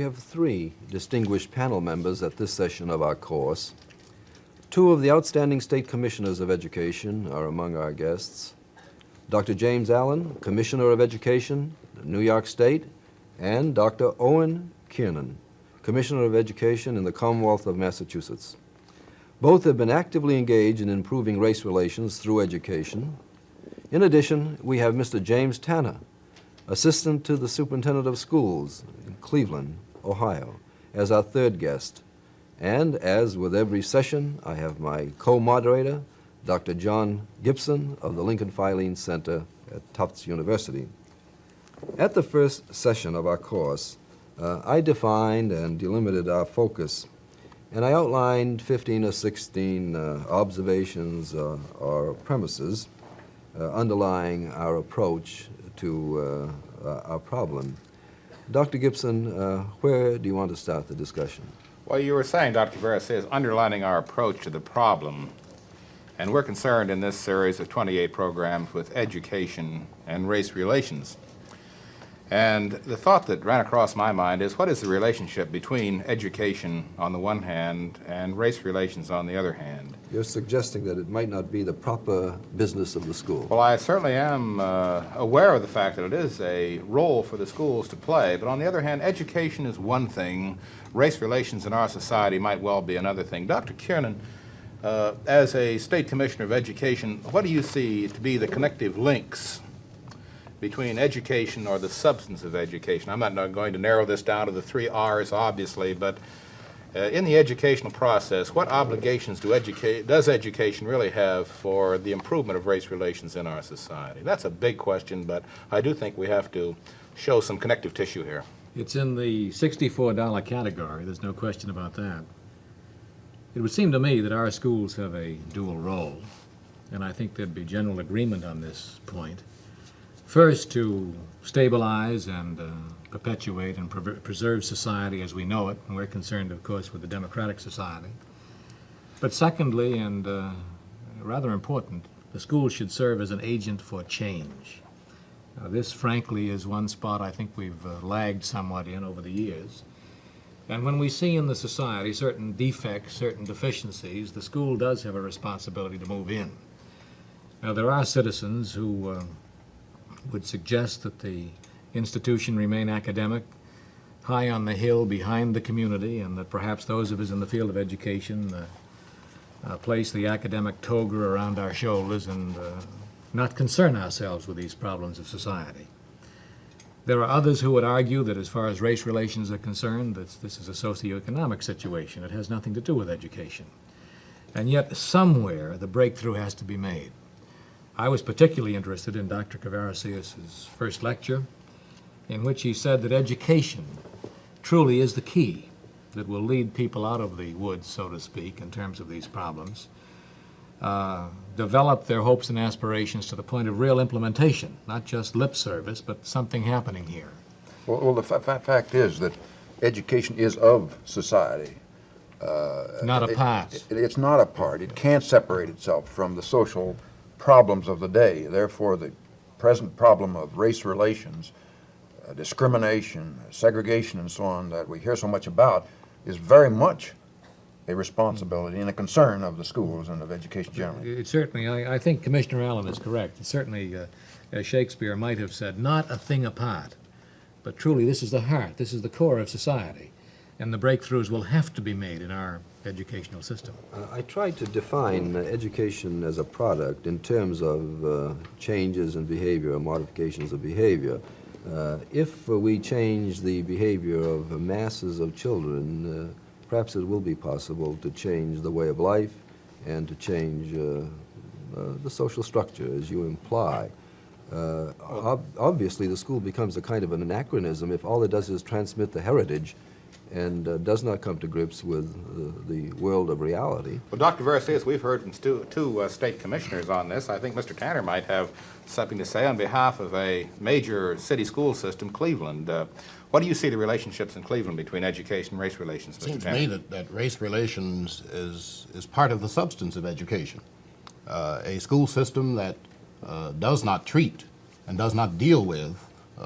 have three distinguished panel members at this session of our course. Two of the outstanding state commissioners of education are among our guests. Dr. James Allan, Commissioner of Education, New York State, and Dr. Owen Kiernan, Commissioner of Education in the Commonwealth of Massachusetts. Both have been actively engaged in improving race relations through education. In addition, we have Mr. James Tanner, Assistant to the Superintendent of Schools in Cleveland, Ohio, as our third guest. And as with every session, I have my co-moderator, Dr. John Gibson of the Lincoln Filene Center at Tufts University. At the first session of our course, I defined and delimited our focus, and I outlined 15 or 16 observations or premises underlying our approach to our problem. Dr. Gibson, where do you want to start the discussion? Well, you were saying, Dr. Kvaraceus, underlining our approach to the problem, and we're concerned in this series of 28 programs with education and race relations. And the thought that ran across my mind is, what is the relationship between education on the one hand and race relations on the other hand? You're suggesting that it might not be the proper business of the school. Well, I certainly am aware of the fact that it is a role for the schools to play, but on the other hand, education is one thing. Race relations in our society might well be another thing. Dr. Kiernan, as a State Commissioner of Education, what do you see to be the connective links between education or the substance of education? I'm not going to narrow this down to the 3 R's, obviously, but in the educational process, what obligations does education really have for the improvement of race relations in our society? That's a big question, but I do think we have to show some connective tissue here. It's in the $64 category, there's no question about that. It would seem to me that our schools have a dual role, and I think there'd be general agreement on this point. First, to stabilize and perpetuate and preserve society as we know it, and we're concerned, of course, with the democratic society. But secondly, and rather important, the school should serve as an agent for change. This, frankly, is one spot I think we've lagged somewhat in over the years. And when we see in the society certain defects, certain deficiencies, the school does have a responsibility to move in. Now, there are citizens who would suggest that the institution remain academic, high on the hill behind the community, and that perhaps those of us in the field of education place the academic toga around our shoulders and not concern ourselves with these problems of society. There are others who would argue that as far as race relations are concerned, that this is a socioeconomic situation. It has nothing to do with education. And yet somewhere the breakthrough has to be made. I was particularly interested in Dr. Kvaraceus' first lecture, in which he said that education truly is the key that will lead people out of the woods, so to speak, in terms of these problems, develop their hopes and aspirations to the point of real implementation, not just lip service, but something happening here. Well, the fact is that education is of society. Not a part. It's not a part. It can't separate itself from the social problems of the day. Therefore, the present problem of race relations, discrimination, segregation, and so on that we hear so much about is very much a responsibility and a concern of the schools and of education generally. It certainly, I think Commissioner Allan is correct. It certainly, as Shakespeare might have said, not a thing apart, but truly this is the heart, this is the core of society, and the breakthroughs will have to be made in our educational system. I tried to define education as a product in terms of changes in behavior or modifications of behavior. If we change the behavior of masses of children, perhaps it will be possible to change the way of life and to change the social structure, as you imply. Obviously, the school becomes a kind of an anachronism if all it does is transmit the heritage and does not come to grips with the world of reality. Well, Dr. Kvaraceus, we've heard from two state commissioners on this. I think Mr. Tanner might have something to say on behalf of a major city school system, Cleveland. What do you see the relationships in Cleveland between education and race relations, Mr. Tanner? It seems to me that race relations is part of the substance of education. A school system that does not treat and does not deal with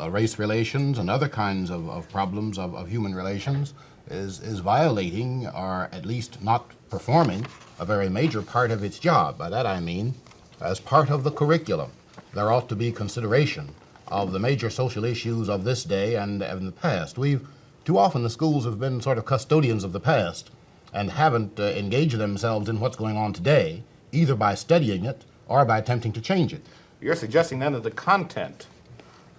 race relations and other kinds of problems of human relations is violating, or at least not performing, a very major part of its job. By that I mean, as part of the curriculum, there ought to be consideration of the major social issues of this day and in the past. Too often the schools have been sort of custodians of the past and haven't engaged themselves in what's going on today, either by studying it or by attempting to change it. You're suggesting then that the content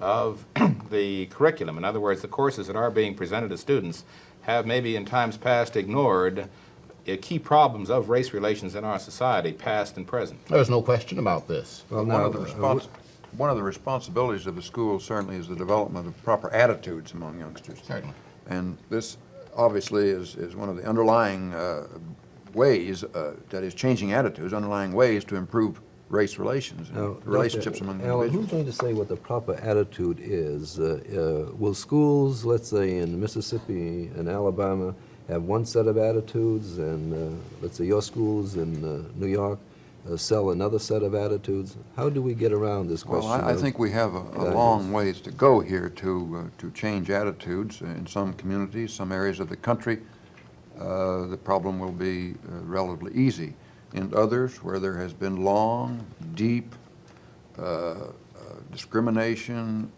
of the curriculum, in other words, the courses that are being presented to students, have maybe in times past ignored key problems of race relations in our society, past and present. There's no question about this. Well, One of the responsibilities of the school certainly is the development of proper attitudes among youngsters. Certainly. And this obviously is one of the underlying ways, that is changing attitudes, underlying ways to improve race relations and relationships among Allan, individuals. who's going to say what the proper attitude is? Will schools, let's say in Mississippi and Alabama, have one set of attitudes, and let's say your schools in New York sell another set of attitudes? How do we get around this question? Well, I think we have a long ways to go here to change attitudes in some communities, some areas of the country. The problem will be relatively easy. In others, where there has been long, deep discrimination,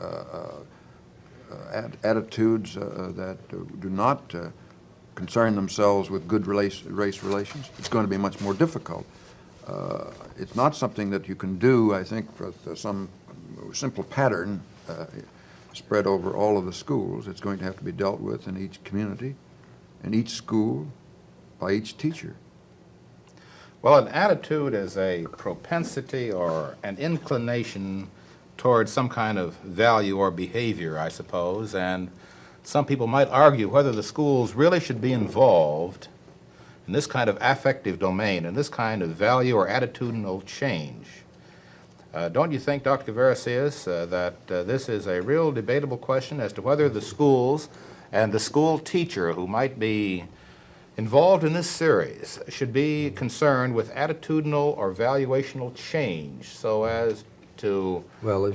attitudes that do not concern themselves with good race relations, it's going to be much more difficult. It's not something that you can do, I think, with some simple pattern spread over all of the schools. It's going to have to be dealt with in each community, in each school, by each teacher. Well, an attitude is a propensity or an inclination towards some kind of value or behavior, I suppose, and some people might argue whether the schools really should be involved in this kind of affective domain, in this kind of value or attitudinal change. Don't you think, Dr. Kvaraceus, that this is a real debatable question as to whether the schools and the school teacher who might be involved in this series should be concerned with attitudinal or valuational change so as to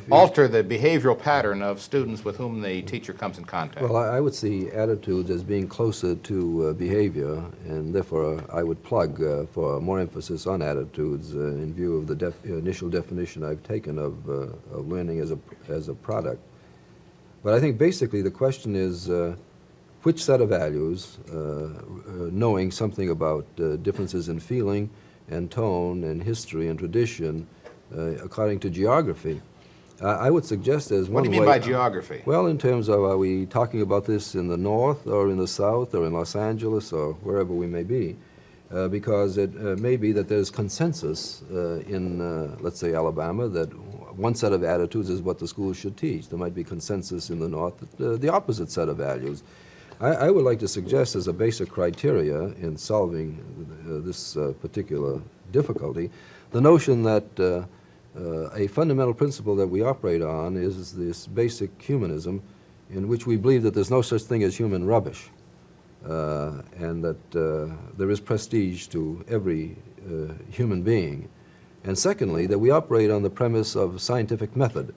alter the behavioral pattern of students with whom the teacher comes in contact? Well, I would see attitudes as being closer to behavior, and therefore I would plug for more emphasis on attitudes in view of the initial definition I've taken of learning as a product. But I think basically the question is which set of values, knowing something about differences in feeling and tone and history and tradition, according to geography. I would suggest as one way... What do you mean by geography? Well, in terms of, are we talking about this in the north or in the south or in Los Angeles or wherever we may be? Because it may be that there's consensus in, let's say, Alabama, that one set of attitudes is what the schools should teach. There might be consensus in the north, the opposite set of values. I would like to suggest as a basic criteria in solving this particular difficulty, the notion that a fundamental principle that we operate on is this basic humanism in which we believe that there's no such thing as human rubbish and that there is prestige to every human being. And secondly, that we operate on the premise of scientific method.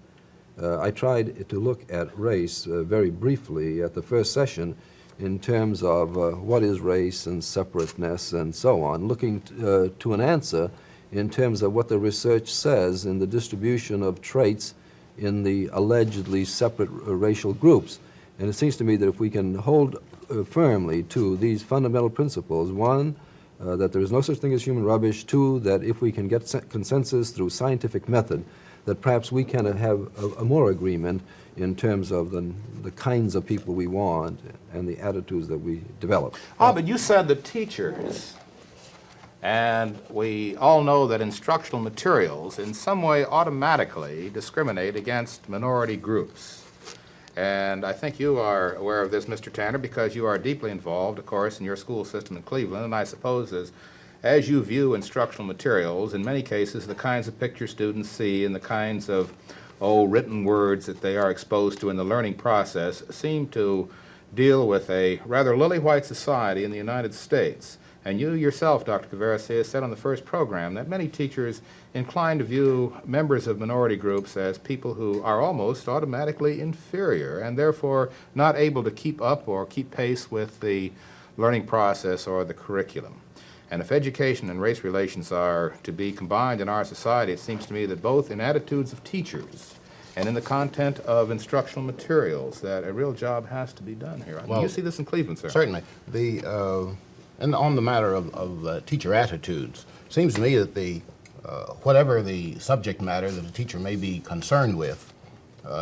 I tried to look at race very briefly at the first session in terms of what is race and separateness and so on, looking to an answer in terms of what the research says in the distribution of traits in the allegedly separate racial groups. And it seems to me that if we can hold firmly to these fundamental principles, one, that there is no such thing as human rubbish, two, that if we can get consensus through scientific method, that perhaps we can have a more agreement in terms of the kinds of people we want and the attitudes that we develop. But you said that teachers, and we all know that instructional materials in some way automatically discriminate against minority groups. And I think you are aware of this, Mr. Tanner, because you are deeply involved, of course, in your school system in Cleveland, and I suppose as you view instructional materials, in many cases, the kinds of pictures students see and the kinds of, written words that they are exposed to in the learning process seem to deal with a rather lily-white society in the United States. And you yourself, Dr. Kvaraceus, said on the first program that many teachers incline to view members of minority groups as people who are almost automatically inferior and therefore not able to keep up or keep pace with the learning process or the curriculum. And if education and race relations are to be combined in our society, it seems to me that both in attitudes of teachers and in the content of instructional materials, that a real job has to be done here. Well, you see this in Cleveland, sir? Certainly. And on the matter of teacher attitudes, seems to me that whatever the subject matter that a teacher may be concerned with,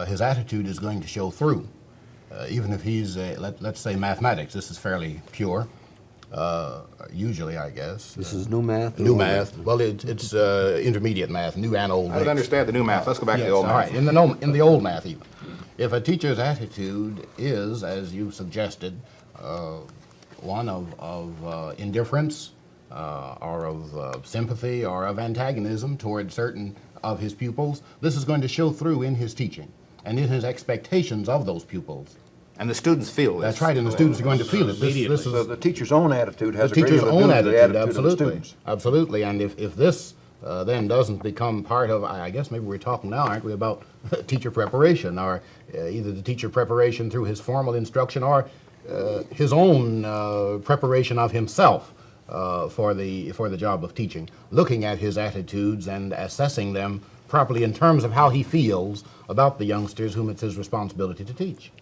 his attitude is going to show through. Even if he's, let's say mathematics, this is fairly pure, usually, I guess. This is new math? New math. Well, it's intermediate math, new and old. I don't understand the new math. Let's go back to the old math. All right, in the old math even. If a teacher's attitude is, as you suggested, one of indifference or of sympathy or of antagonism toward certain of his pupils, this is going to show through in his teaching and in his expectations of those pupils. And the students feel this. That's right, and the students are going to feel it. This is The teacher's own attitude has the a great teacher's deal to do own with the attitude, attitude of the absolutely. students. Absolutely, and if this then doesn't become part of, I guess maybe we're talking now, aren't we, about teacher preparation, or either the teacher preparation through his formal instruction or his own preparation of himself for the job of teaching, looking at his attitudes and assessing them properly in terms of how he feels about the youngsters whom it's his responsibility to teach.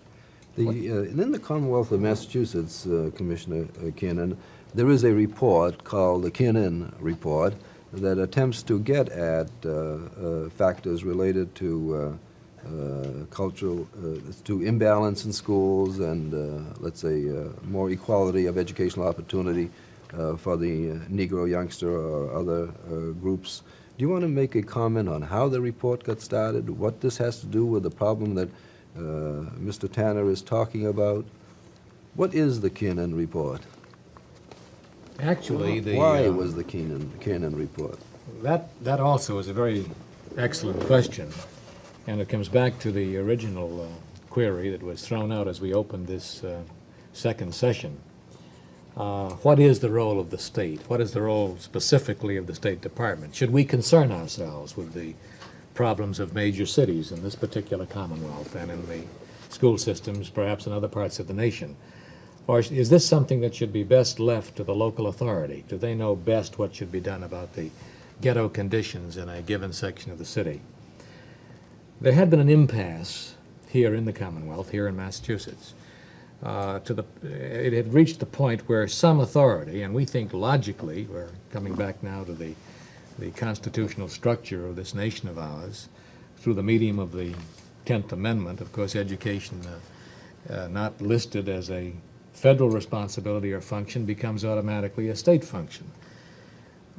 In the Commonwealth of Massachusetts, Commissioner Kiernan, there is a report called the Kiernan Report that attempts to get at factors related to cultural, to imbalance in schools and, let's say, more equality of educational opportunity for the Negro youngster or other groups. Do you want to make a comment on how the report got started, what this has to do with the problem that Mr. Tanner is talking about? What is the Kiernan Report? Actually, Why was the Kiernan Report? that also is a very excellent question, and it comes back to the original query that was thrown out as we opened this second session. What is the role of the state? What is the role specifically of the State Department? Should we concern ourselves with the problems of major cities in this particular Commonwealth and in the school systems, perhaps in other parts of the nation? Or is this something that should be best left to the local authority? Do they know best what should be done about the ghetto conditions in a given section of the city? There had been an impasse here in the Commonwealth, here in Massachusetts. It had reached the point where some authority, and we think logically, we're coming back now to the constitutional structure of this nation of ours, through the medium of the 10th Amendment, of course, education not listed as a federal responsibility or function becomes automatically a state function.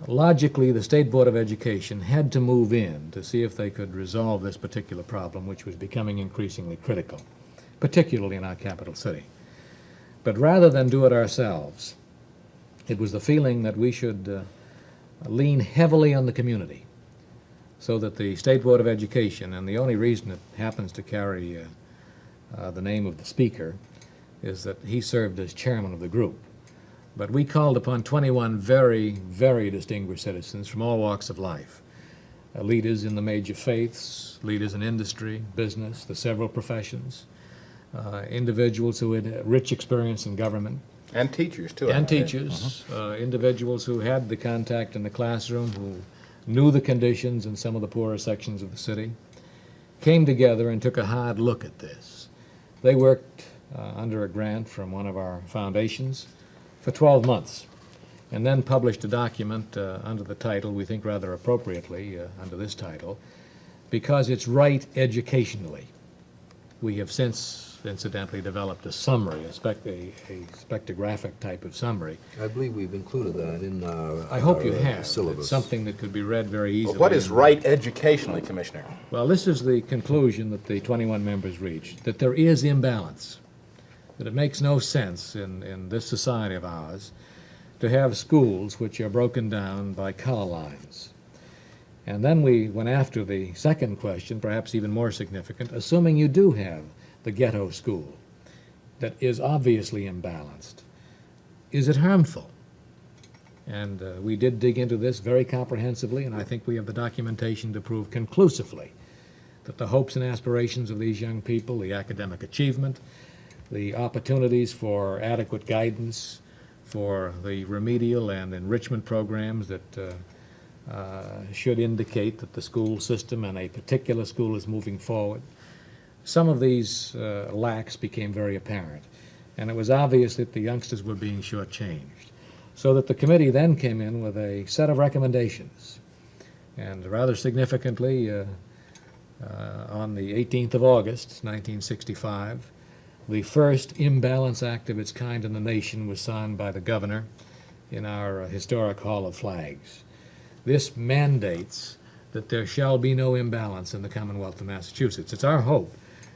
Logically, the State Board of Education had to move in to see if they could resolve this particular problem, which was becoming increasingly critical, particularly in our capital city. But rather than do it ourselves, it was the feeling that we should lean heavily on the community, so that the State Board of Education, and the only reason it happens to carry the name of the speaker, is that he served as chairman of the group. But we called upon 21 very, very distinguished citizens from all walks of life, leaders in the major faiths, leaders in industry, business, the several professions, individuals who had rich experience in government. And teachers, too. And teachers, individuals who had the contact in the classroom, who knew the conditions in some of the poorer sections of the city, came together and took a hard look at this. They worked under a grant from one of our foundations for 12 months, and then published a document under the title, we think rather appropriately under this title, Because It's Right Educationally. We have since incidentally developed a summary, a spectrographic type of summary. I believe we've included that in our I hope you have. syllabus. It's something that could be read very easily. Well, what is right educationally, Commissioner? Well, this is the conclusion that the 21 members reached, that there is imbalance, that it makes no sense in this society of ours to have schools which are broken down by color lines. And then we went after the second question, perhaps even more significant, assuming you do have the ghetto school that is obviously imbalanced, is it harmful? And we did dig into this very comprehensively, and I think we have the documentation to prove conclusively that the hopes and aspirations of these young people, the academic achievement, the opportunities for adequate guidance, for the remedial and enrichment programs that should indicate that the school system and a particular school is moving forward. Some of these lacks became very apparent, and it was obvious that the youngsters were being shortchanged. So that the committee then came in with a set of recommendations, and rather significantly, on the 18th of August, 1965, the first imbalance act of its kind in the nation was signed by the governor in our historic Hall of Flags. This mandates that there shall be no imbalance in the Commonwealth of Massachusetts. It's our hope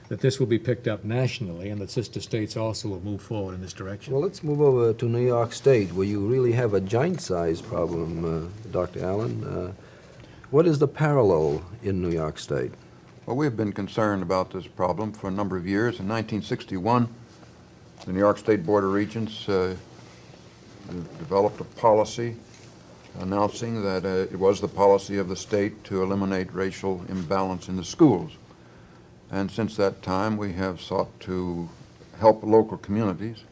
that this will be picked up nationally and that sister states also will move forward in this direction. Well, let's move over to New York State, where you really have a giant-sized problem, Dr. Allan. What is the parallel in New York State? Well, we've been concerned about this problem for a number of years. In 1961, the New York State Board of Regents developed a policy announcing that it was the policy of the state to eliminate racial imbalance in the schools. And since that time, we have sought to help local communities,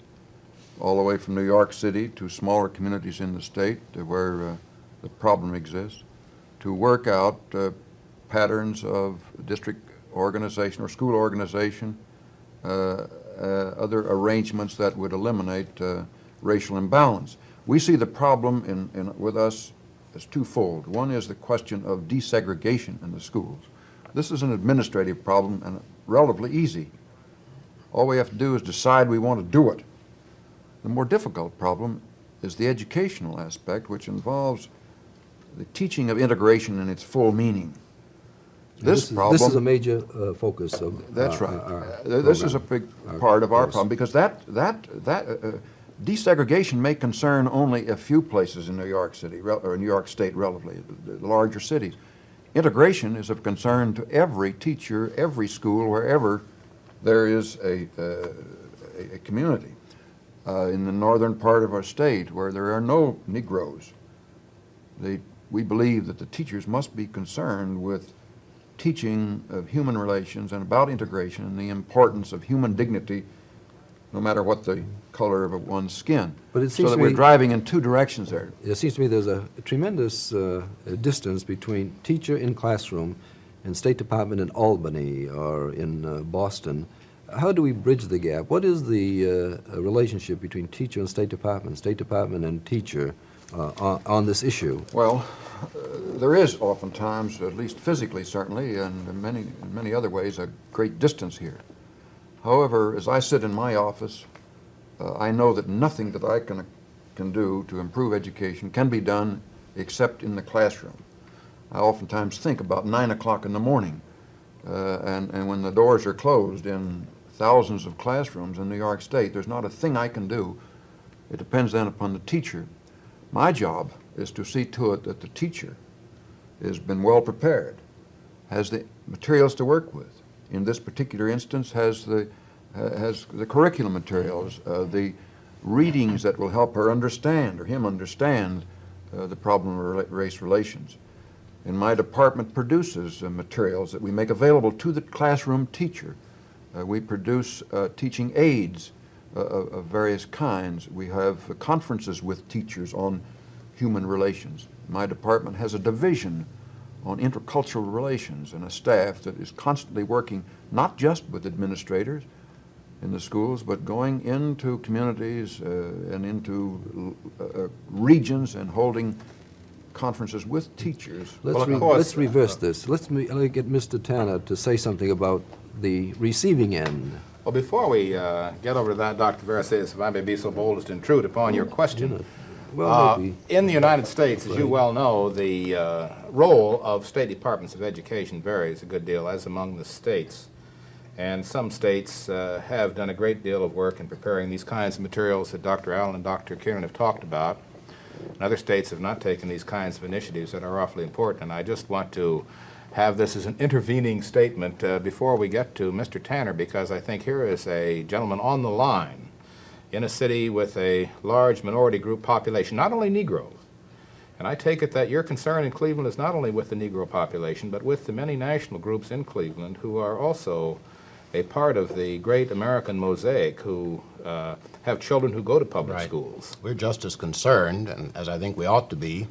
all the way from New York City to smaller communities in the state where the problem exists, to work out patterns of district organization or school organization, other arrangements that would eliminate racial imbalance. We see the problem with us as twofold. One is the question of desegregation in the schools. This is an administrative problem and relatively easy. All we have to do is decide we want to do it. The more difficult problem is the educational aspect, which involves the teaching of integration in its full meaning. This is a major focus of That's right. our This program, is a big part of our problem, because that desegregation may concern only a few places in New York City, or New York State relatively, the larger cities. Integration is of concern to every teacher, every school, wherever there is a community. In the northern part of our state, where there are no Negroes, we believe that the teachers must be concerned with teaching of human relations and about integration and the importance of human dignity, no matter what the color of one's skin. But it seems so that to we're me, driving in two directions there. It seems to me there's a tremendous distance between teacher in classroom and State Department in Albany or in Boston. How do we bridge the gap? What is the relationship between teacher and State Department and teacher on this issue? Well, there is oftentimes, at least physically certainly, and in many other ways, a great distance here. However, as I sit in my office, I know that nothing that I can do to improve education can be done except in the classroom. I oftentimes think about 9 o'clock in the morning, and when the doors are closed in thousands of classrooms in New York State, there's not a thing I can do. It depends then upon the teacher. My job is to see to it that the teacher has been well prepared, has the materials to work with. In this particular instance, has the curriculum materials, the readings that will help her understand, or him understand, the problem of race relations. And my department produces materials that we make available to the classroom teacher. We produce teaching aids of various kinds. We have conferences with teachers on human relations. My department has a division on intercultural relations and a staff that is constantly working not just with administrators in the schools, but going into communities and into regions and holding conferences with teachers. Let's reverse this. Let me get Mr. Tanner to say something about the receiving end. Well, before we get over to that, Dr. Kvaraceus, if I may be so bold as to intrude upon your question. Well, maybe. In the United States, as you well know, the role of state departments of education varies a good deal, as among the states. And some states have done a great deal of work in preparing these kinds of materials that Dr. Allan and Dr. Kiernan have talked about. And other states have not taken these kinds of initiatives that are awfully important. And I just want to have this as an intervening statement before we get to Mr. Tanner, because I think here is a gentleman on the line in a city with a large minority group population, not only Negroes, And I take it that your concern in Cleveland is not only with the Negro population, but with the many national groups in Cleveland who are also a part of the great American mosaic, who have children who go to public schools. We're just as concerned, and as I think we ought to be,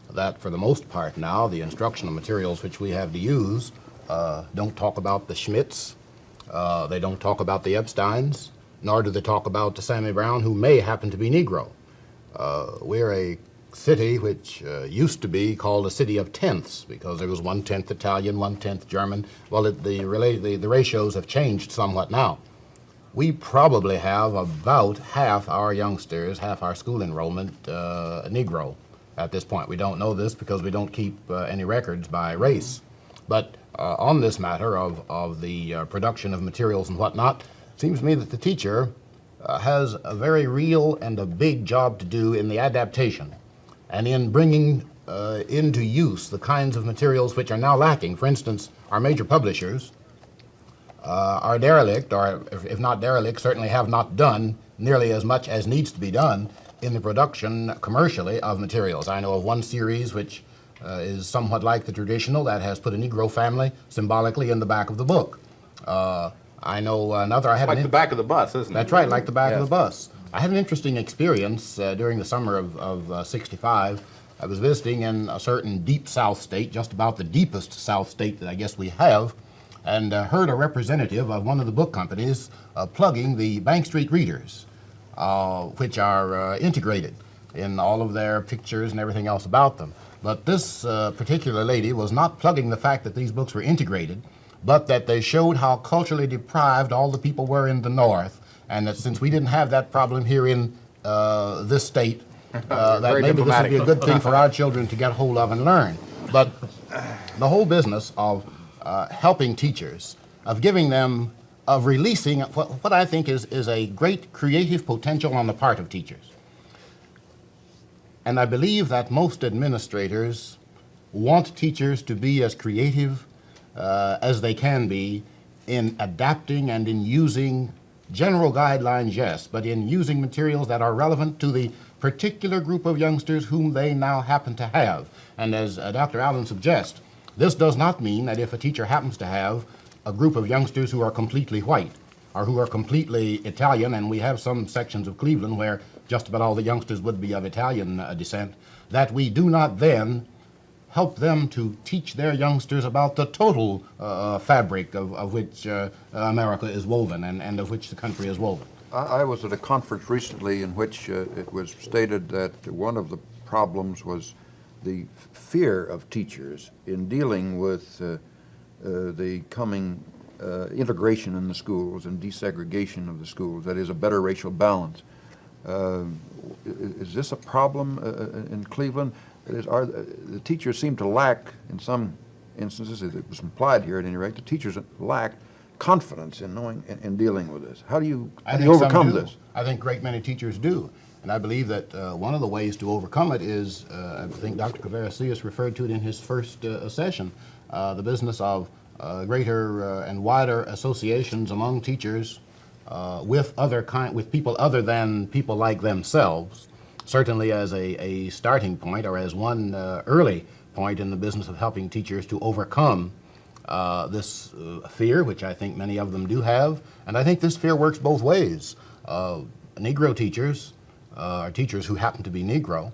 that for the most part now, the instructional materials which we have to use don't talk about the Schmidts, they don't talk about the Epsteins, nor do they talk about the Sammy Brown, who may happen to be Negro. We're a city which used to be called a city of tenths, because there was 1/10 Italian, 1/10 German. Well, the ratios have changed somewhat now. We probably have about half our youngsters, half our school enrollment Negro at this point. We don't know this because we don't keep any records by race. But on this matter of the production of materials and whatnot, it seems to me that the teacher has a very real and a big job to do in the adaptation and in bringing into use the kinds of materials which are now lacking. For instance, our major publishers are derelict, or if not derelict, certainly have not done nearly as much as needs to be done in the production commercially of materials. I know of one series which is somewhat like the traditional, that has put a Negro family symbolically in the back of the book. I know another. I had like the back of the bus, isn't it? That's right, like the back of the bus. I had an interesting experience during the summer of '65. I was visiting in a certain deep South state, just about the deepest South state that I guess we have, and heard a representative of one of the book companies plugging the Bank Street Readers, which are integrated in all of their pictures and everything else about them. But this particular lady was not plugging the fact that these books were integrated, but that they showed how culturally deprived all the people were in the North, and that since we didn't have that problem here in this state, that maybe this would be a good thing for our children to get hold of and learn. But the whole business of helping teachers, of giving them, of releasing what I think is a great creative potential on the part of teachers. And I believe that most administrators want teachers to be as creative as they can be in adapting and in using general guidelines, yes, but in using materials that are relevant to the particular group of youngsters whom they now happen to have. And as Dr. Allan suggests, this does not mean that if a teacher happens to have a group of youngsters who are completely white or who are completely Italian, and we have some sections of Cleveland where just about all the youngsters would be of Italian descent, that we do not then help them to teach their youngsters about the total fabric of which America is woven and of which the country is woven. I was at a conference recently in which it was stated that one of the problems was the fear of teachers in dealing with the coming integration in the schools and desegregation of the schools, that is, a better racial balance. Is this a problem in Cleveland? The teachers seem to lack, in some instances, it was implied here at any rate, the teachers lack confidence in knowing in dealing with this. How do you overcome this? I think a great many teachers do. And I believe that one of the ways to overcome it is, I think Dr. Kvaraceus referred to it in his first session, the business of greater and wider associations among teachers with people other than people like themselves, certainly as a starting point or as one early point in the business of helping teachers to overcome this fear, which I think many of them do have. And I think this fear works both ways. Negro teachers, or teachers who happen to be Negro,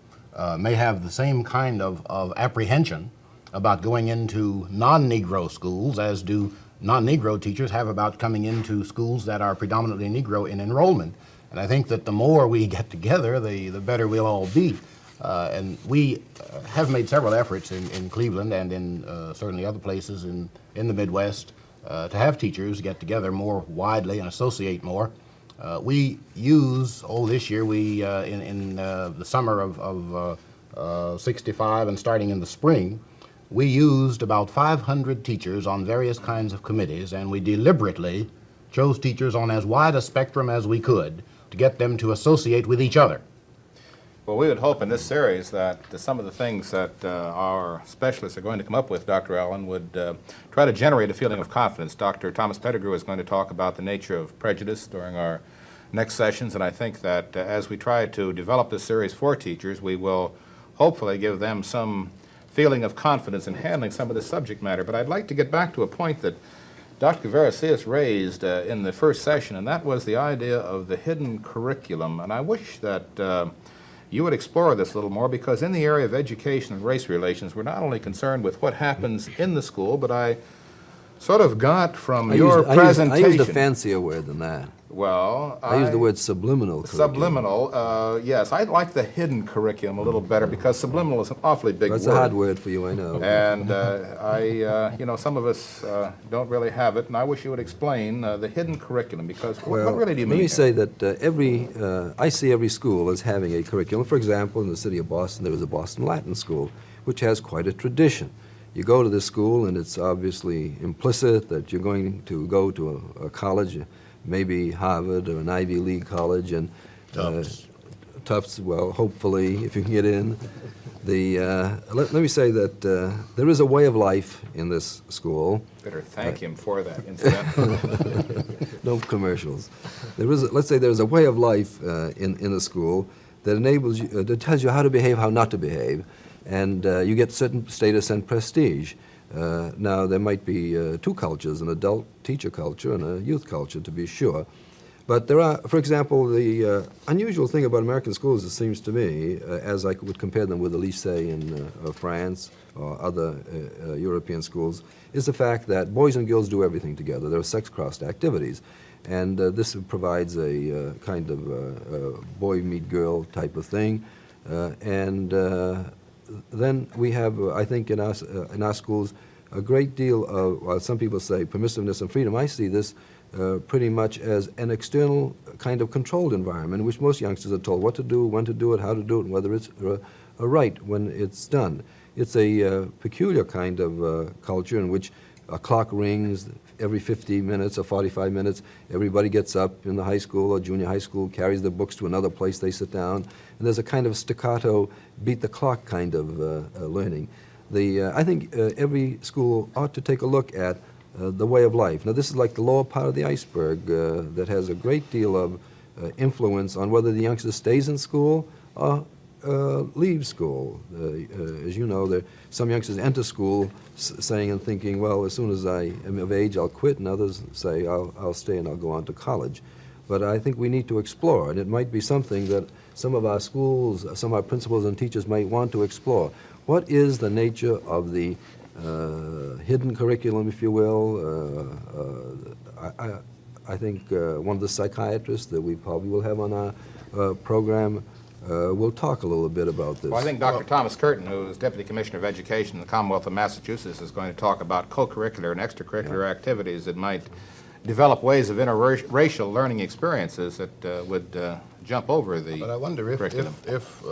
may have the same kind of apprehension about going into non-Negro schools as do non-Negro teachers have about coming into schools that are predominantly Negro in enrollment. And I think that the more we get together, the better we'll all be. And we have made several efforts in Cleveland and in certainly other places in the Midwest to have teachers get together more widely and associate more. We use, this year we, in the summer of '65 and starting in the spring, we used about 500 teachers on various kinds of committees, and we deliberately chose teachers on as wide a spectrum as we could to get them to associate with each other. Well, we would hope in this series that some of the things that our specialists are going to come up with, Dr. Allan, would try to generate a feeling of confidence. Dr. Thomas Pettigrew is going to talk about the nature of prejudice during our next sessions, and I think that as we try to develop this series for teachers, we will hopefully give them some feeling of confidence in handling some of the subject matter. But I'd like to get back to a point that Dr. Kvaraceus raised in the first session, and that was the idea of the hidden curriculum. And I wish that you would explore this a little more, because in the area of education and race relations, we're not only concerned with what happens in the school, but I sort of got from your presentation... I used a fancier word than that. Well, I used the word subliminal curriculum. Subliminal, yes. I like the hidden curriculum a little better, because subliminal is an awfully big word. That's a hard word for you, I know. And you know, some of us don't really have it, and I wish you would explain the hidden curriculum, because what really do you mean? Let me say that I see every school as having a curriculum. For example, in the city of Boston, there is a Boston Latin School, which has quite a tradition. You go to this school, and it's obviously implicit that you're going to go to a college, maybe Harvard or an Ivy League college, and Tufts, well, hopefully, if you can get in. Let me say that there is a way of life in this school. Better thank him for that, incidentally. No commercials. Let's say there's a way of life in the school that enables you, that tells you how to behave, how not to behave, and you get certain status and prestige. Now, there might be two cultures, an adult teacher culture and a youth culture, to be sure. But there are, for example, the unusual thing about American schools, it seems to me, as I would compare them with the lycée in France or other European schools, is the fact that boys and girls do everything together. There are sex-crossed activities. And this provides a kind of boy-meet-girl type of thing. Then we have, I think, in our schools, a great deal of, well, some people say permissiveness and freedom. I see this pretty much as an external kind of controlled environment in which most youngsters are told what to do, when to do it, how to do it, and whether it's a right when it's done. It's a peculiar kind of culture in which a clock rings every 50 minutes or 45 minutes. Everybody gets up in the high school or junior high school, carries their books to another place, they sit down, and there's a kind of staccato, beat the clock kind of learning. I think every school ought to take a look at the way of life. Now, this is like the lower part of the iceberg that has a great deal of influence on whether the youngster stays in school or leaves school. As you know, some youngsters enter school saying and thinking, well, as soon as I am of age, I'll quit, and others say, I'll stay and I'll go on to college. But I think we need to explore, and it might be something that some of our schools, some of our principals and teachers might want to explore. What is the nature of the hidden curriculum, if you will? I think one of the psychiatrists that we probably will have on our program will talk a little bit about this. Well, I think Dr. Thomas Curtin, who is Deputy Commissioner of Education in the Commonwealth of Massachusetts, is going to talk about co-curricular and extracurricular activities that might develop ways of interracial learning experiences that would jump over the But I wonder curriculum. if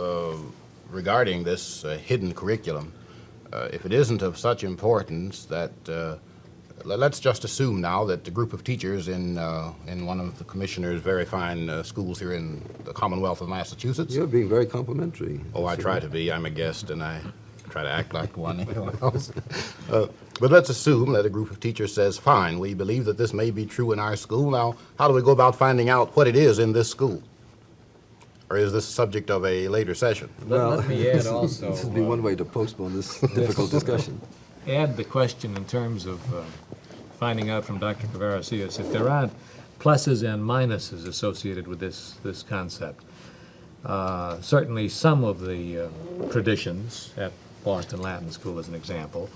regarding this hidden curriculum, if it isn't of such importance that let's just assume now that the group of teachers in one of the commissioner's very fine schools here in the Commonwealth of Massachusetts. You're being very complimentary. Oh, I try to be. I'm a guest, and I try to act like one. Else. But let's assume that a group of teachers says, fine, we believe that this may be true in our school. Now, how do we go about finding out what it is in this school? Or is this the subject of a later session? Well, let me add also... This would be one way to postpone this difficult discussion. Add the question in terms of finding out from Dr. Kvaraceus if there aren't pluses and minuses associated with this concept. Certainly some of the traditions at Boston Latin School, as an example,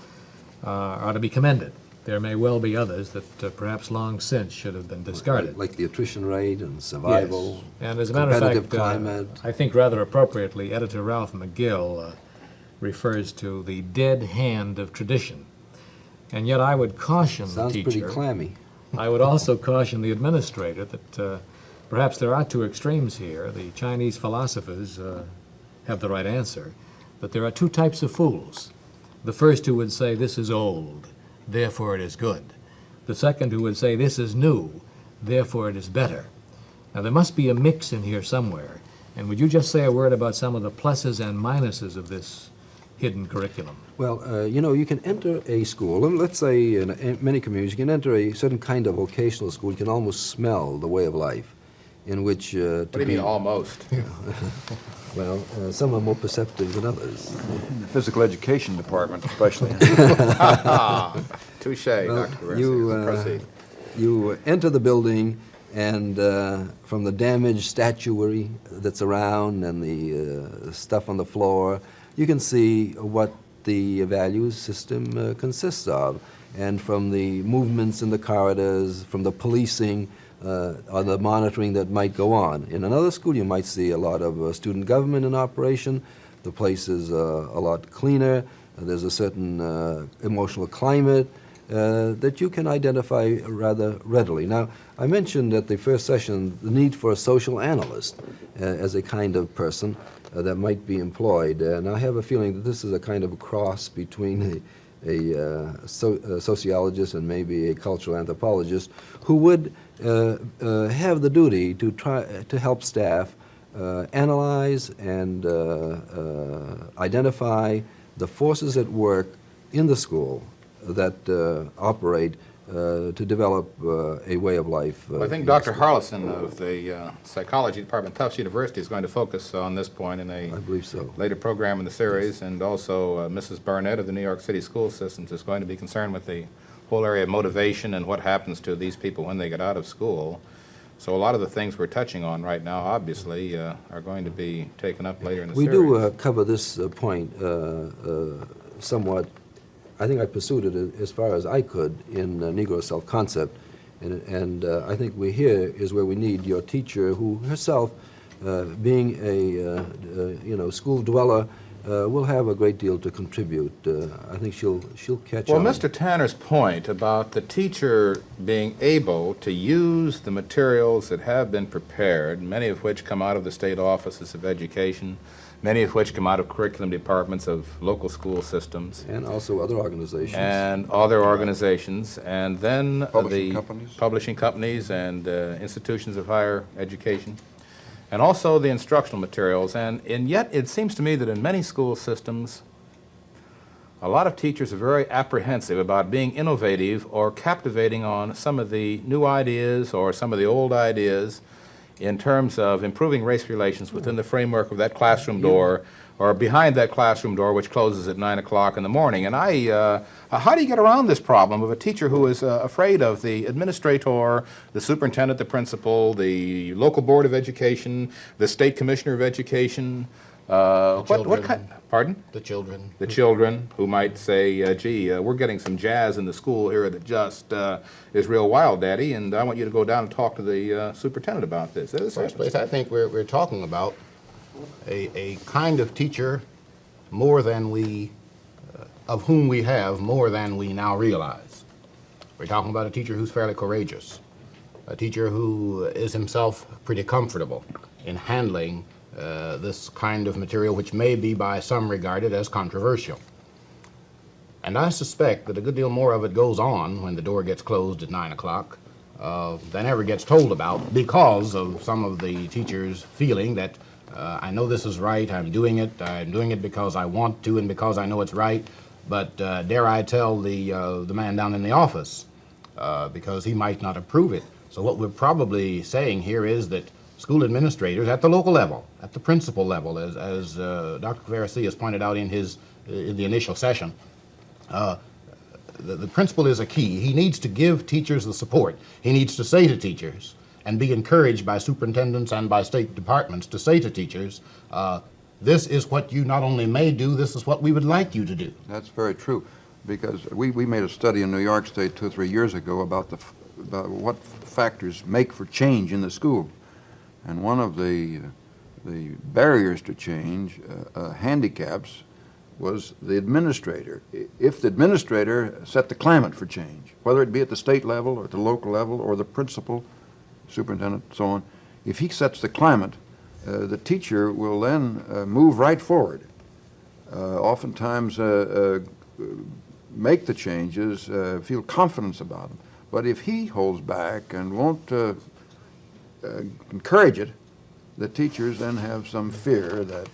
are to be commended. There may well be others that perhaps long since should have been discarded. Like the attrition rate and survival, Yes. And as a matter of competitive fact, climate. I think rather appropriately, Editor Ralph McGill refers to the dead hand of tradition. And yet I would caution Sounds the teacher. pretty clammy. I would also caution the administrator that perhaps there are two extremes here. The Chinese philosophers have the right answer, but there are two types of fools. The first who would say this is old, therefore it is good. The second who would say this is new, therefore it is better. Now there must be a mix in here somewhere. And would you just say a word about some of the pluses and minuses of this hidden curriculum? Well, you know, you can enter a school, and let's say in many communities, you can enter a certain kind of vocational school. You can almost smell the way of life. in which What do you mean, almost? well, some are more perceptive than others. In the physical education department especially. Touche, Well, Dr. Kvaraceus. Proceed. you enter the building, and from the damaged statuary that's around and the stuff on the floor, you can see what the value system consists of. And from the movements in the corridors, from the policing, or the monitoring that might go on. In another school, you might see a lot of student government in operation. The place is a lot cleaner. There's a certain emotional climate that you can identify rather readily. Now, I mentioned at the first session the need for a social analyst as a kind of person that might be employed. And I have a feeling that this is a kind of a cross between a sociologist and maybe a cultural anthropologist who would have the duty to try to help staff analyze and identify the forces at work in the school that operate to develop a way of life. Well, I think Dr. Harlison of the psychology department at Tufts University is going to focus on this point in a I believe so. later program in the series, and also Mrs. Barnett of the New York City School Systems is going to be concerned with the whole area of motivation and what happens to these people when they get out of school. So a lot of the things we're touching on right now, obviously, are going to be taken up later in the We series. do cover this point somewhat. I think I pursued it as far as I could in Negro Self-Concept, and I think here is where we need your teacher, who herself, being a school dweller, will have a great deal to contribute. I think she'll catch Well, on. Mr. Tanner's point about the teacher being able to use the materials that have been prepared, many of which come out of the state offices of education, many of which come out of curriculum departments of local school systems, and also other organizations. and other organizations, and then Publishing the companies. publishing companies and institutions of higher education, and also the instructional materials. And yet it seems to me that in many school systems, a lot of teachers are very apprehensive about being innovative or captivating on some of the new ideas or some of the old ideas in terms of improving race relations within the framework of that classroom door or behind that classroom door, which closes at 9 o'clock in the morning. And how do you get around this problem of a teacher who is afraid of the administrator, the superintendent, the principal, the local board of education, the state commissioner of education? What kind? Pardon? The children. The children who might say, gee, we're getting some jazz in the school here that just is real wild, Daddy, and I want you to go down and talk to the superintendent about this. First place, I think we're talking about a kind of teacher more than we, of whom we have more than we now realize. We're talking about a teacher who's fairly courageous, a teacher who is himself pretty comfortable in handling this kind of material, which may be by some regarded as controversial. And I suspect that a good deal more of it goes on when the door gets closed at 9 o'clock than ever gets told about, because of some of the teachers feeling that I know this is right, I'm doing it because I want to and because I know it's right, but dare I tell the man down in the office because he might not approve it. So what we're probably saying here is that school administrators at the local level, at the principal level, as Dr. Kvaraceus pointed out in the initial session, the principal is a key. He needs to give teachers the support. He needs to say to teachers and be encouraged by superintendents and by state departments to say to teachers, this is what you not only may do, this is what we would like you to do. That's very true, because we made a study in New York State 2 or 3 years ago about what factors make for change in the school. And one of the barriers to change, handicaps, was the administrator. If the administrator set the climate for change, whether it be at the state level or at the local level or the principal, superintendent, so on, if he sets the climate, the teacher will then move right forward. Oftentimes make the changes, feel confidence about them. But if he holds back and won't encourage it, the teachers then have some fear that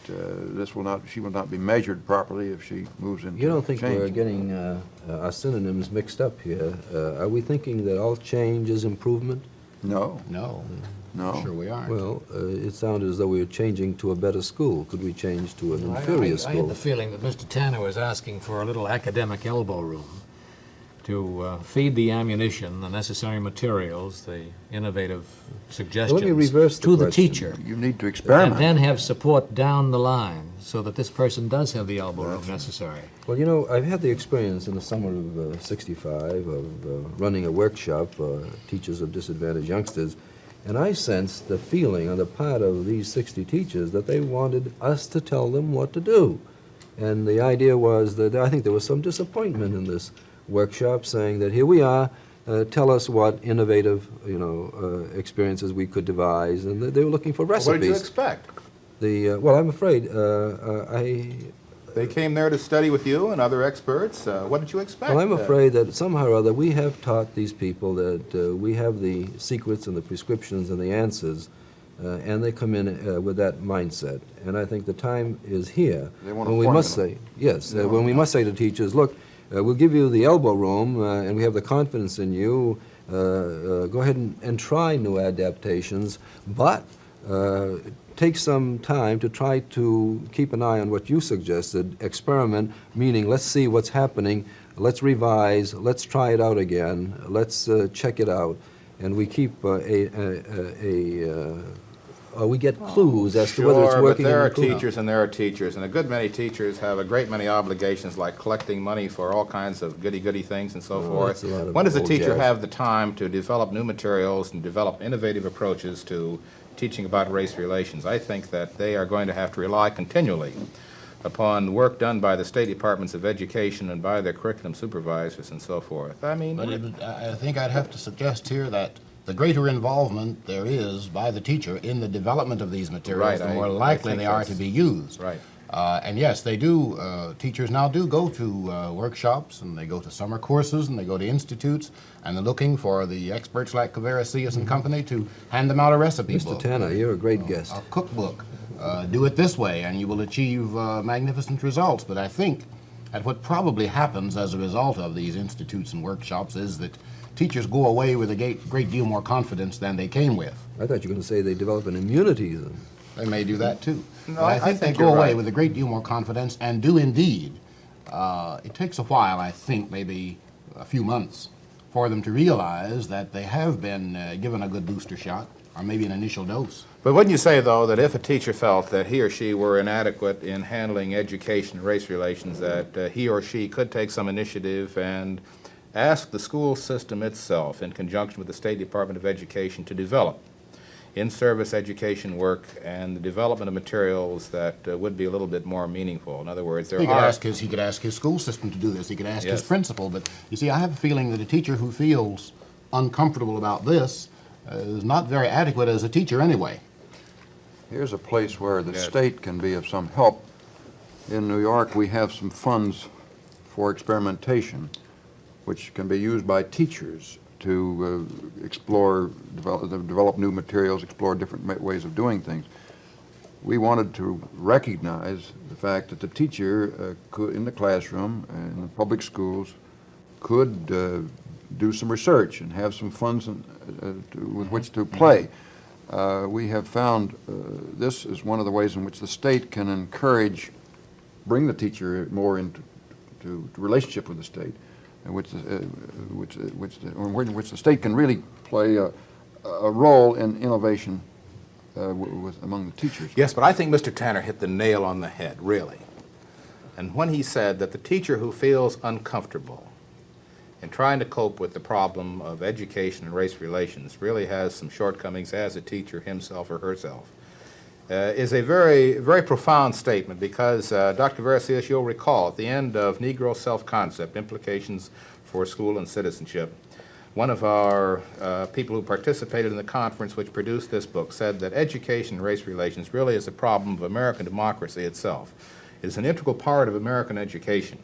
she will not be measured properly if she moves into You don't think change. we're getting our synonyms mixed up here? Are we thinking that all change is improvement? No. No. No? Sure we are. Well, it sounded as though we were changing to a better school. Could we change to an inferior I had school? the feeling that Mr. Tanner was asking for a little academic elbow room to feed the ammunition, the necessary materials, the innovative suggestions reverse the to the question. teacher. You need to And experiment. then have support down the line so that this person does have the elbow room necessary. Well, you know, I've had the experience in the summer of '65 of running a workshop for teachers of disadvantaged youngsters, and I sensed the feeling on the part of these 60 teachers that they wanted us to tell them what to do. And the idea was that I think there was some disappointment in this workshop, saying that here we are, tell us what innovative, experiences we could devise, and they were looking for recipes. What did you expect? Well, I'm afraid They came there to study with you and other experts. What did you expect? Well, I'm afraid that somehow or other we have taught these people that we have the secrets and the prescriptions and the answers, and they come in with that mindset. And I think the time is here They want a when we must formula. say, yes, when we must say to teachers, look, we'll give you the elbow room, and we have the confidence in you. Go ahead and try new adaptations, but take some time to try to keep an eye on what you suggested, experiment, meaning let's see what's happening, let's revise, let's try it out again, let's check it out, and we keep we get clues as to whether it's Sure, working. but there or are improving. teachers and there are teachers, and a good many teachers have a great many obligations like collecting money for all kinds of goody-goody things and so forth. that's a lot of When does a old teacher jazz. have the time to develop new materials and develop innovative approaches to teaching about race relations? I think that they are going to have to rely continually upon work done by the State Departments of Education and by their curriculum supervisors and so forth. I mean, But I think I'd have to suggest here that the greater involvement there is by the teacher in the development of these materials, Right, the more I likely think they are to that's be used. right. And yes, they do, teachers now do go to workshops, and they go to summer courses, and they go to institutes, and they're looking for the experts like Kvaraceus and company to hand them out a recipe book. Mr. Tanner, you're a great guest. A cookbook. Do it this way, and you will achieve magnificent results. But I think that what probably happens as a result of these institutes and workshops is that teachers go away with a great deal more confidence than they came with. I thought you were going to say they develop an immunity. Then. They may do that too. No, But I think they think go you're away right. with a great deal more confidence and do indeed. It takes a while, I think, maybe a few months, for them to realize that they have been given a good booster shot or maybe an initial dose. But wouldn't you say, though, that if a teacher felt that he or she were inadequate in handling education and race relations, that he or she could take some initiative and ask the school system itself, in conjunction with the State Department of Education, to develop in-service education work and the development of materials that would be a little bit more meaningful? In other words, there He could are... ask his school system to do this. He could ask his Yes. principal. But you see, I have a feeling that a teacher who feels uncomfortable about this is not very adequate as a teacher anyway. Here's a place where the Yes. state can be of some help. In New York, we have some funds for experimentation, which can be used by teachers to explore, develop new materials, explore different ways of doing things. We wanted to recognize the fact that the teacher could, in the classroom and in the public schools, could do some research and have some funds with which to play. We have found this is one of the ways in which the state can encourage, bring the teacher more into relationship with the state, in which the state can really play a role in innovation among the teachers. Yes, but I think Mr. Tanner hit the nail on the head, really. And when he said that the teacher who feels uncomfortable in trying to cope with the problem of education and race relations really has some shortcomings as a teacher himself or herself, is a very, very profound statement, because Dr. Kvaraceus, you'll recall, at the end of Negro Self-Concept, Implications for School and Citizenship, one of our people who participated in the conference which produced this book said that education and race relations really is a problem of American democracy itself. It is an integral part of American education.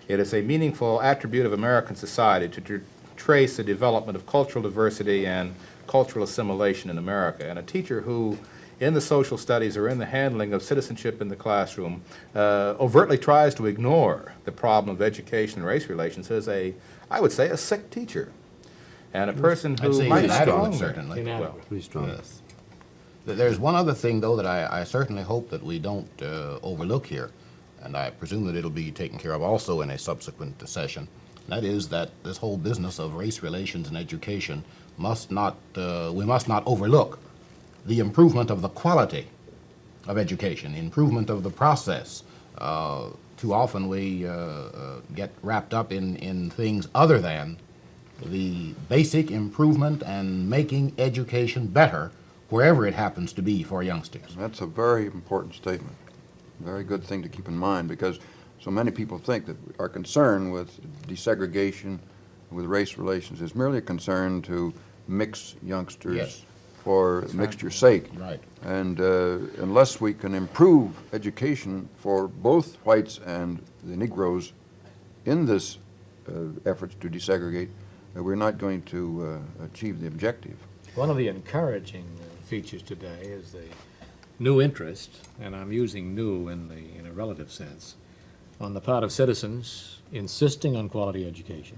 It is a meaningful attribute of American society to trace the development of cultural diversity and cultural assimilation in America. And a teacher who, in the social studies or in the handling of citizenship in the classroom, overtly tries to ignore the problem of education and race relations is I would say, a sick teacher. and a person I'd who say might not inadequate, own certainly. Inadequate. Pretty strong. Yes. There's one other thing, though, that I certainly hope that we don't overlook here, and I presume that it'll be taken care of also in a subsequent session. That is that this whole business of race relations in education must not, we must not overlook the improvement of the quality of education, improvement of the process. Too often we get wrapped up in things other than the basic improvement and making education better wherever it happens to be for youngsters. That's a very important statement. Very good thing to keep in mind, because so many people think that our concern with desegregation, with race relations, is merely a concern to mix youngsters Yes. for mixture's sake. Right. And unless we can improve education for both whites and the Negroes in this efforts to desegregate, we're not going to achieve the objective. One of the encouraging features today is the new interest, and I'm using new in a relative sense, on the part of citizens insisting on quality education,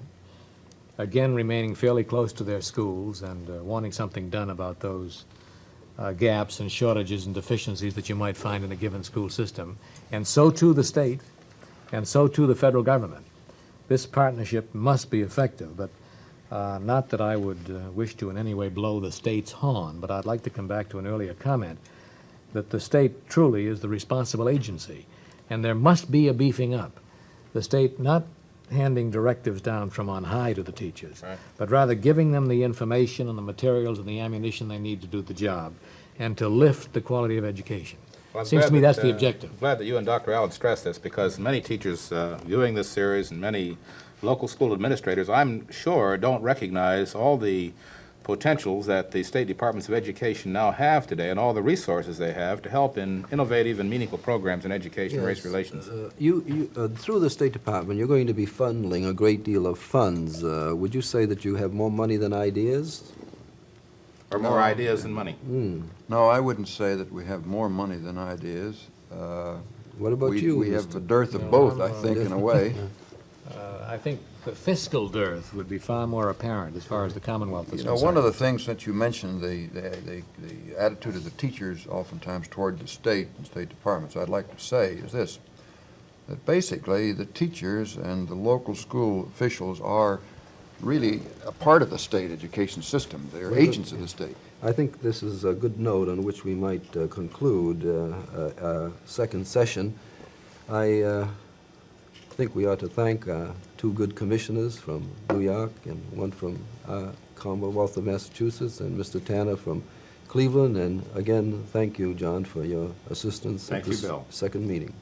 again remaining fairly close to their schools and wanting something done about those gaps and shortages and deficiencies that you might find in a given school system, and so too the state, and so too the federal government. This partnership must be effective, but not that I would wish to in any way blow the state's horn, but I'd like to come back to an earlier comment that the state truly is the responsible agency, and there must be a beefing up. The state not handing directives down from on high to the teachers, Right. but rather giving them the information and the materials and the ammunition they need to do the job, and to lift the quality of education. Well, I'm Seems glad to me that, that's the objective. I'm glad that you and Dr. Allan stressed this, because many teachers viewing this series and many local school administrators, I'm sure, don't recognize all the potentials that the state departments of education now have today and all the resources they have to help in innovative and meaningful programs in education and race Yes. relations. Through the State Department, you're going to be funneling a great deal of funds. Would you say that you have more money than ideas? Or more ideas than money. No, I wouldn't say that we have more money than ideas. What about you, We have Mr. a dearth of No, both, I'm, I think, in a way. I think the fiscal dearth would be far more apparent as far as the Commonwealth is You know, concerned. one of the things that you mentioned, the attitude of the teachers oftentimes toward the state and state departments, I'd like to say is this, that basically the teachers and the local school officials are really a part of the state education system. They're agents of the state. I think this is a good note on which we might conclude a second session. I think we ought to thank two good commissioners from New York and one from Commonwealth of Massachusetts, and Mr. Tanner from Cleveland. And again, thank you, John, for your assistance Thank at you, this Bill. second meeting.